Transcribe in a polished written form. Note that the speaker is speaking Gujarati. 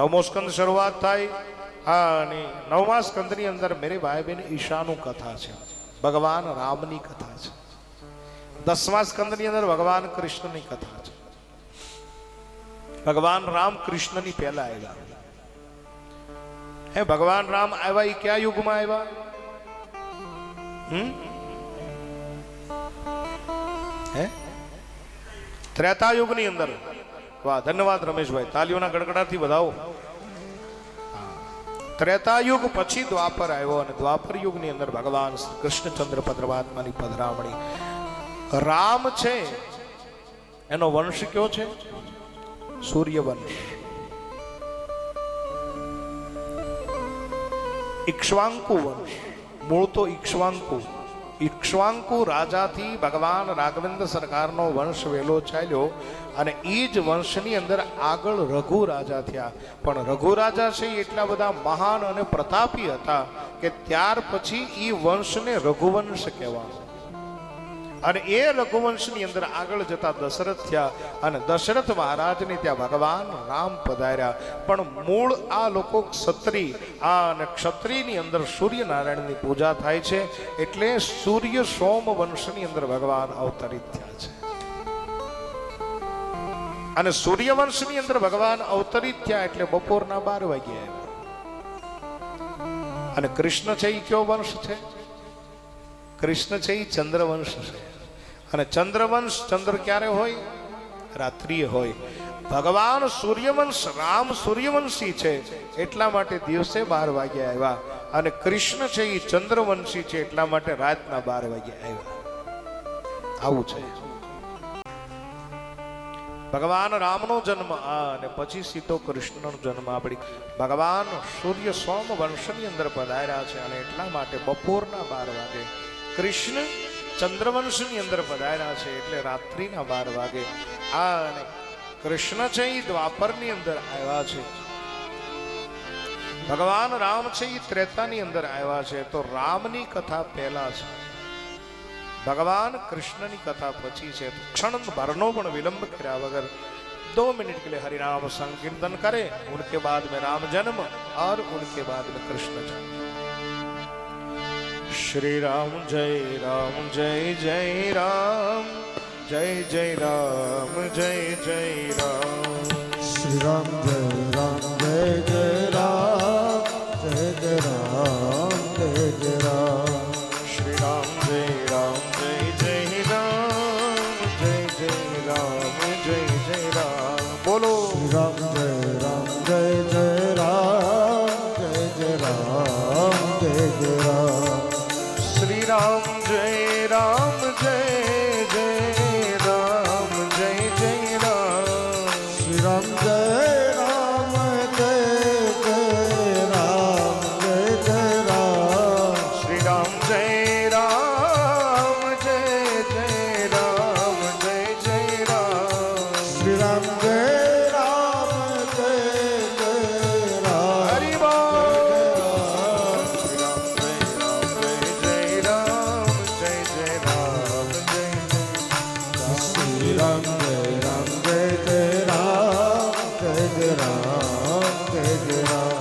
નવમો સ્કંદ શરૂઆત થાય અને નવમા સ્કંદની અંદર મેરે ભાઈ બહેન ઈશાનું કથા છે, ભગવાન રામની કથા છે. 10મા સ્કંદની અંદર ભગવાન કૃષ્ણની કથા છે. ભગવાન રામ કૃષ્ણની પહેલા આવ્યા. હે ભગવાન રામ આવ્યા એ કયા યુગમાં આવ્યા? હે ત્રેતા યુગની અંદર. વાહ, ધન્યવાદ રમેશભાઈ, તાલીઓના ગડગડાથી વધાવો. ત્રેતા યુગ પછી દ્વાપર આવ્યો અને દ્વાપર યુગની અંદર ભગવાન કૃષ્ણચંદ્ર પરમાત્માની પધરામણી. રામ છે એનો વંશ કયો છે? સૂર્યવંશ. ઈક્ષ્વાકુ વંશ. મૂળ તો ઈક્ષ્વાકુ. ઈક્ષ્વાકુ રાજાથી ભગવાન રાઘવેન્દ્ર સરકારનો વંશ વેલો ચાલ્યો અને એ જ વંશની અંદર આગળ રઘુ રાજા થયા. પણ રઘુ રાજા છે એટલા બધા મહાન અને પ્રતાપી હતા કે ત્યાર પછી એ વંશને રઘુવંશ કહેવાનું. અને એ રઘુવંશની અંદર આગળ જતા દશરથ થયા અને દશરથ મહારાજને ત્યાં ભગવાન રામ પધાર્યા. પણ મૂળ આ લોકો ક્ષત્રિય, અને ક્ષત્રિયની અંદર સૂર્યનારાયણની પૂજા થાય છે એટલે સૂર્ય સોમ વંશની અંદર ભગવાન અવતરિત થયા છે. અને સૂર્યવંશની અંદર ભગવાન અવતરિત થયા એટલે બપોરના 12 વાગે આવ્યા. અને કૃષ્ણ છે એ કયો વંશ છે? કૃષ્ણ છે એ ચંદ્રવંશ છે. અને ચંદ્રવંશ, ચંદ્ર ક્યારે હોય? રાત્રિએ હોય. ભગવાન સૂર્યવંશ, રામ સૂર્યવંશી છે એટલા માટે દિવસે 12 વાગે આવ્યા. અને કૃષ્ણ છે એ ચંદ્રવંશી છે એટલા માટે રાતના 12 વાગે આવ્યા. આવું છે. ભગવાન રામનો જન્મ અને પછી સીધો કૃષ્ણનો જન્મ આપણી ભગવાન સૂર્ય સોમ વંશની અંદર પધાર્યા છે અને એટલા માટે બપોરના 12 વાગે. કૃષ્ણ ચંદ્રવંશની અંદર પધાર્યા છે એટલે રાત્રિના 12 વાગે. અને કૃષ્ણ છે એ દ્વાપરની અંદર આવ્યા છે. ભગવાન રામ છે એ ત્રેતાની અંદર આવ્યા છે. તો રામની કથા પહેલા છે, भगवान कृष्ण की कथा पची है. तो क्षण भरनो पण विलंब कर्या वगर 2 मिनट के लिए हरिनाम संकीर्तन करें. उनके बाद में राम जन्म और उनके बाद में कृष्ण जन्म. श्री राम जय जय राम, जय जय राम, जय जय राम. श्री राम जय जय राम, जय जय राम, जय जय राम. श्री राम जय जय राम, जय जय राम, जय जय राम. बोलो श्री राम जय जय राम, जय जय राम, जय जय राम. श्री राम जय जय राम, जय जय राम. श्री राम जय राम, जय जय राम, जय जय राम. श्री राम जय राम, जय जय राम, जय जय राम. श्री राम जय राम, जय जय राम. हरि बोल. श्री राम जय राम, जय जय राम, जय जय राम. श्री राम जय जय राम, जय जय राम, जय जय राम, जय जय राम.